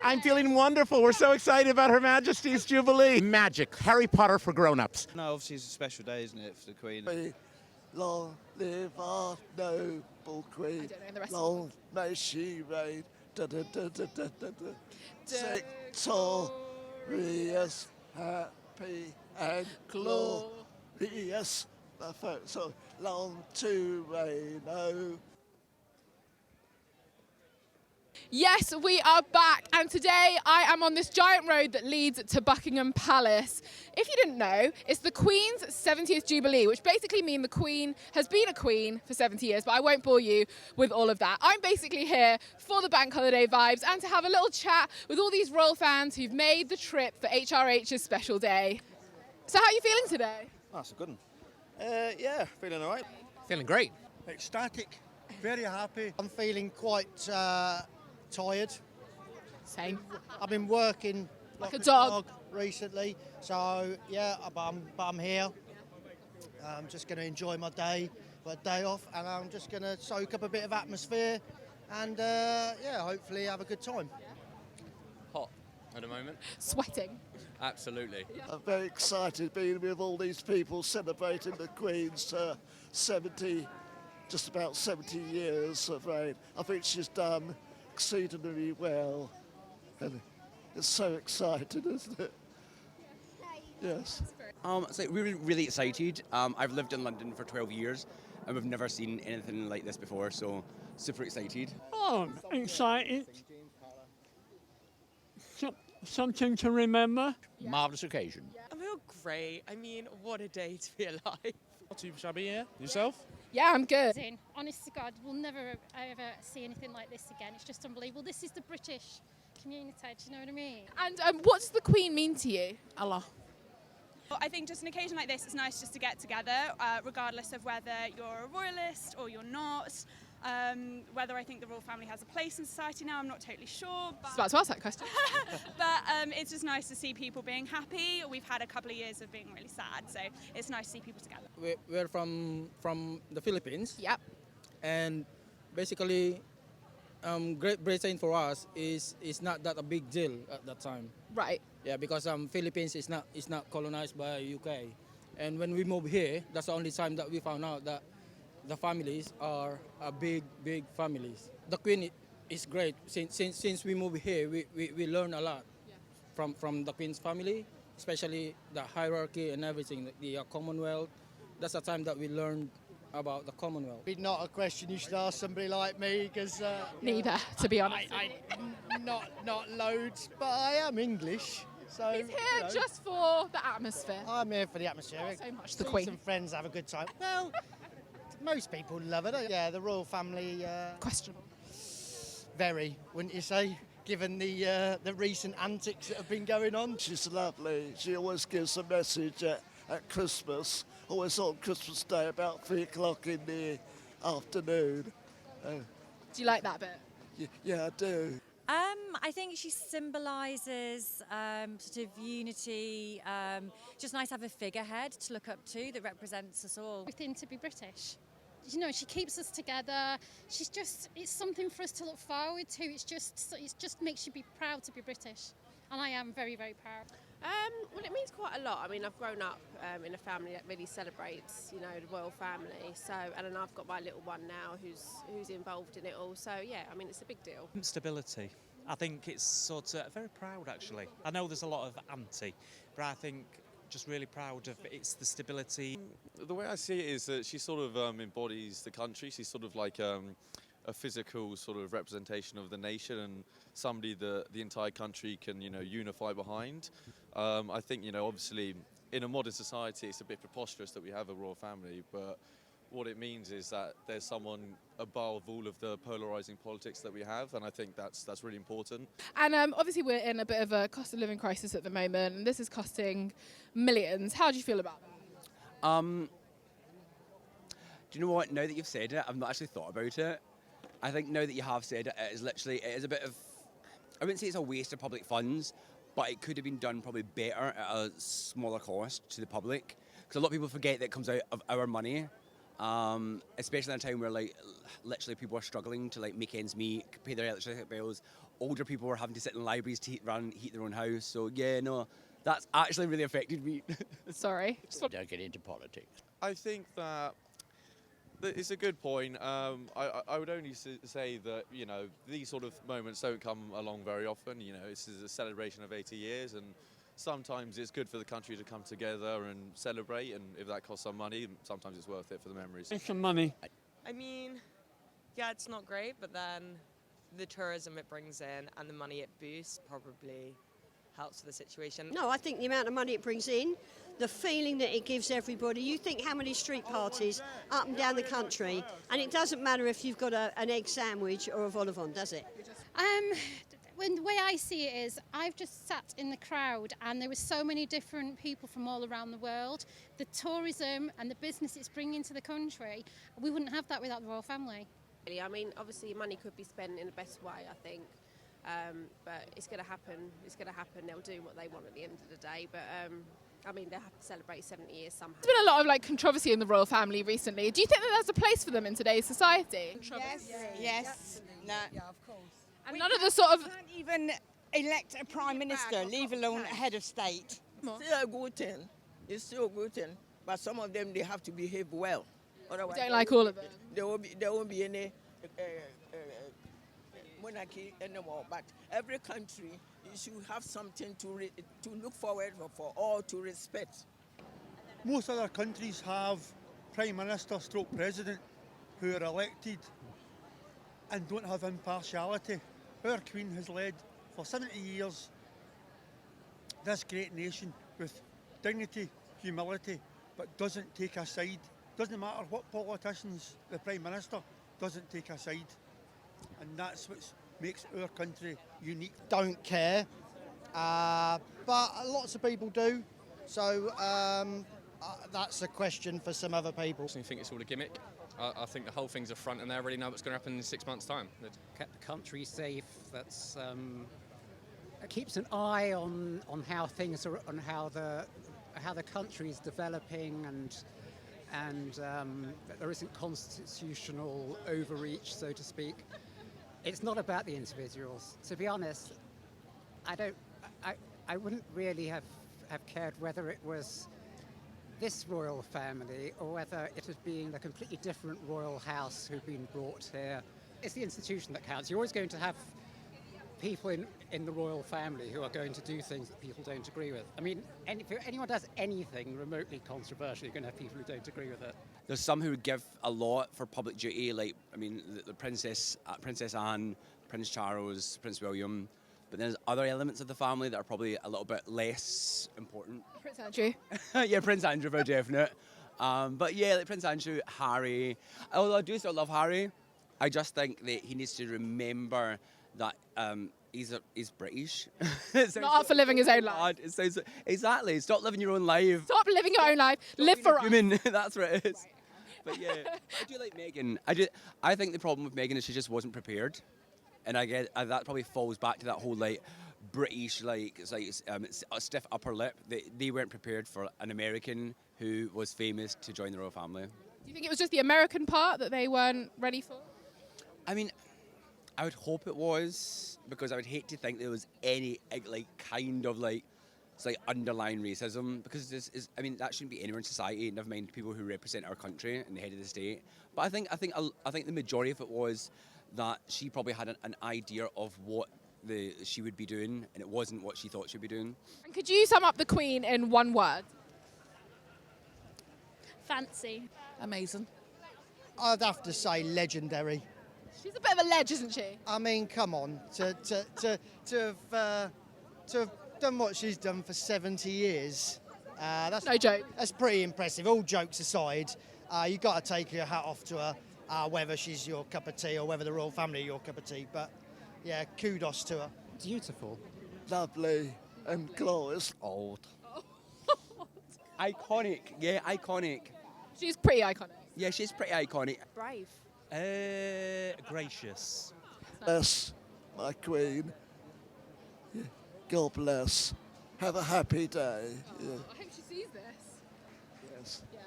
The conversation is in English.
I'm feeling wonderful. We're so excited about Her Majesty's Jubilee. Magic. Harry Potter for grown-ups. No, obviously it's a special day, isn't it, for the Queen? Long live our noble Queen. I don't know the rest Long may she reign. Da, da, da, da, da, da, da. Victorious, happy and glorious. So long to reign. Oh. Yes, we are back, and today I am on this giant road that leads to Buckingham Palace. If you didn't know, it's the Queen's 70th Jubilee, which basically means the Queen has been a Queen for 70 years, but I won't bore you with all of that. I'm basically here for the bank holiday vibes and to have a little chat with all these royal fans who've made the trip for HRH's special day. So how are you feeling today? Oh, that's a good one. Yeah, feeling all right. Feeling great. Ecstatic, very happy. I'm feeling quite tired. Same. I've been working Like a dog recently, so yeah, but I'm here. I'm just going to enjoy my day, got a day off, and I'm just going to soak up a bit of atmosphere and yeah, hopefully have a good time. Hot at the moment. Sweating. Absolutely. I'm very excited being with all these people celebrating the Queen's 70, just about 70 years of reign. I think she's done exceedingly well, and it's so exciting, isn't it? Yes. So we're really excited. I've lived in London for 12 years and we've never seen anything like this before, so super excited. Oh, excited. Something to remember. Yeah. Marvellous occasion. I feel great. I mean, what a day to be alive. Not too shabby, yeah? Yourself? Yeah, I'm good. Honest to God, we'll never ever see anything like this again. It's just unbelievable. This is the British community, do you know what I mean? And what does the Queen mean to you? Allah. Well, I think just an occasion like this, it's nice just to get together, regardless of whether you're a royalist or you're not. Whether I think the royal family has a place in society now, I'm not totally sure. I was about to ask that question. But it's just nice to see people being happy. We've had a couple of years of being really sad, so it's nice to see people together. We're from the Philippines. Yep. And basically, Great Britain for us is not that a big deal at that time. Right. Yeah, because Philippines is not colonized by UK, and when we moved here, that's the only time that we found out that the families are a big families. The Queen is great. Since we moved here, we learn a lot from the Queen's family, especially the hierarchy and everything, the Commonwealth. That's the time that we learned about the Commonwealth. It's not a question you should ask somebody like me, because neither, to be honest. not loads, but I am English. So he's here just for the atmosphere. I'm here for the atmosphere. Not so much the See Queen. some friends have a good time. Well, most people love it. Yeah, the royal family. Questionable. Very, wouldn't you say? Given the recent antics that have been going on. She's lovely. She always gives a message at Christmas, always on Christmas Day about 3 o'clock in the afternoon. Do you like that bit? Yeah, I do. I think she symbolises sort of unity. Just nice to have a figurehead to look up to that represents us all. Everything to be British. You know, she keeps us together. It's something for us to look forward to. It just makes you be proud to be British. And I am very, very proud. Well, it means quite a lot. I mean, I've grown up in a family that really celebrates, you know, the royal family. So, and then I've got my little one now who's involved in it all. So, yeah, I mean, it's a big deal. Stability. I think it's sort of very proud, actually. I know there's a lot of anti, but I think just really proud of it's the stability. The way I see it is that she sort of embodies the country. She's sort of like a physical sort of representation of the nation and somebody that the entire country can, you know, unify behind. I think, you know, obviously in a modern society it's a bit preposterous that we have a royal family, but what it means is that there's someone above all of the polarising politics that we have, and I think that's really important. And obviously we're in a bit of a cost of living crisis at the moment, and this is costing millions. How do you feel about that? Do you know what? Now that you've said it, I've not actually thought about it. I think now that you have said it, it is a bit of, I wouldn't say it's a waste of public funds, but it could have been done probably better at a smaller cost to the public. Because a lot of people forget that it comes out of our money, especially in a time where like literally people are struggling to like make ends meet, pay their electricity bills, older people were having to sit in libraries to heat their own house. So yeah, no, that's actually really affected me. Sorry. Don't get into politics. I think that it's a good point. I would only say that, you know, these sort of moments don't come along very often. You know, this is a celebration of 80 years, and sometimes it's good for the country to come together and celebrate, and if that costs some money, sometimes it's worth it for the memories. It's some money. I mean, yeah, it's not great, but then the tourism it brings in and the money it boosts probably helps the situation. No, I think the amount of money it brings in, the feeling that it gives everybody. You think how many street parties up and down the country, and it doesn't matter if you've got an egg sandwich or a vol au vent, does it? When the way I see it is, I've just sat in the crowd and there were so many different people from all around the world. The tourism and the business it's bringing to the country, we wouldn't have that without the royal family. I mean, obviously money could be spent in the best way, I think. But it's going to happen. It's going to happen. They'll do what they want at the end of the day. But I mean, they'll have to celebrate 70 years somehow. There's been a lot of controversy in the royal family recently. Do you think that there's a place for them in today's society? Yes. No. Yeah, of course. And none of the sort of... can't even elect a prime minister, leave alone a head of state. It's still a good thing. It's still a good thing. But some of them, they have to behave well. Otherwise, You don't like all of them? There won't be any monarchy anymore. But every country, you should have something to look forward for all to respect. Most other countries have prime minister stroke president who are elected and don't have impartiality. Our Queen has led for 70 years this great nation with dignity, humility, but doesn't take a side. Doesn't matter what politicians, the Prime Minister doesn't take a side. And that's what makes our country unique. Don't care, but lots of people do. So that's a question for some other people. I think it's all a gimmick. I think the whole thing's a front, and they already know what's going to happen in 6 months' time. Kept the country safe. That's it keeps an eye on how things are, on how the country is developing, and that there isn't constitutional overreach, so to speak. It's not about the individuals. To be honest, I wouldn't really have cared whether it was this royal family or whether it had been a completely different royal house who'd been brought here. It's the institution that counts. You're always going to have people in the royal family who are going to do things that people don't agree with. I mean, if anyone does anything remotely controversial, you're going to have people who don't agree with it. There's some who would give a lot for public duty, like, I mean, the Princess Anne, Prince Charles, Prince William. But there's other elements of the family that are probably a little bit less important. Prince Andrew. Yeah, Prince Andrew for definite. But yeah, like Prince Andrew, Harry. Although I do still love Harry, I just think that he needs to remember that he's British. Not up for living his own life. Exactly. Stop living your own life. Stop living your own life. Live for us. Human. That's what it is. But yeah, I do like Meghan. I think the problem with Meghan is she just wasn't prepared. And I get that probably falls back to that whole British it's a stiff upper lip. They weren't prepared for an American who was famous to join the royal family. Do you think it was just the American part that they weren't ready for? I mean, I would hope it was, because I would hate to think there was any kind of underlying racism, because that shouldn't be anywhere in society. Never mind people who represent our country and the head of the state. But I think the majority of it was that she probably had an idea of what she would be doing, and it wasn't what she thought she'd be doing. And could you sum up the Queen in one word? Fancy. Amazing. I'd have to say legendary. She's a bit of a ledge, isn't she? I mean, come on, to have done what she's done for 70 years. That's no joke. That's pretty impressive. All jokes aside, you've got to take your hat off to her. Whether she's your cup of tea or whether the royal family are your cup of tea. But, yeah, kudos to her. Beautiful. Lovely and glorious. Old. Iconic. Yeah, iconic. She's pretty iconic. Yeah, she's pretty iconic. Brave. Gracious. Bless my Queen. Yeah. God bless. Have a happy day. Yeah. I hope she sees this. Yes. Yeah.